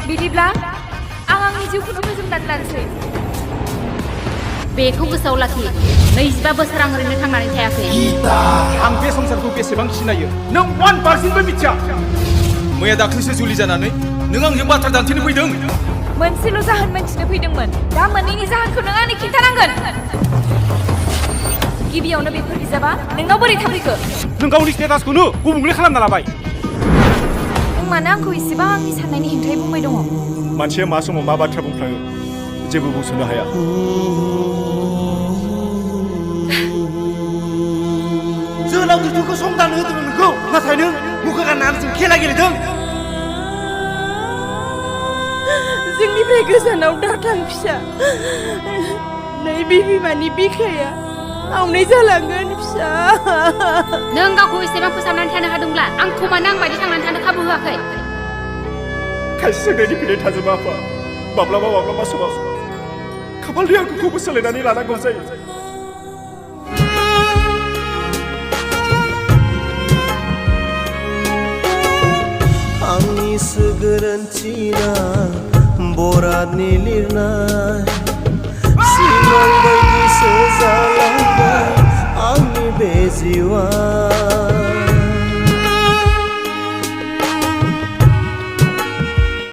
बिदिब्ला आं आंनि जिउखौनो फोजोबनानै लानोसै। बेखौ गोसोआव लाखि 25 बोसोर आं ओरैनो थांनानै थायाखै। आं बे संसारखौ बेसेबां सिनायो नों 1%बो मिथिया। मैया दाख्लैसो जुलि जानानै नों आंजों बाथ्रा दान्थेनो फैदों। मोनसेल' जाहोन मोनथिनो फैदोंमोन। दा मोननैनि जाहोनखौ नों आंनो खिन्थानांगोन। गिबियावनो बेफोर बिजाबा नोंनाव बोरै थाफैखो? नों गावनि स्टेटासखौनो गुबुंले खालामना लाबाय। नों मानो आंखौ इसेबां आंनि साननायनि हेंथायै बुंबाय दङ? मानसिया मा समाव मा बाथ्रा बुंफ्लाङो जेबो बुंस'नो हाया। जोंनाव दुखुखौ संदान होदों नोंखौ, नाथाय नों मुखा गाननानै जों खेला गेलेदों। जोंनिफ्राय गोजानाव दाथां फिसा। नै बे बिमानि बिखाया आवनाय जालांगोन फिसा। नों गावखौ एसेबां फोसाबनानै थानो हादोंब्ला आंखौ मानो आं बायदि थांनानै थानो खाबु होआखै? खायसे जोंनि फिनाय थाजोबा आफा। माब्लाबा माब्लाबा समाव खाफालनि आखुखौबो सोलायनानै लानांगौ जायो। आंनिसो गोरोन्थिना बरादनि लिरनाय सिमां बायदिसो जाला।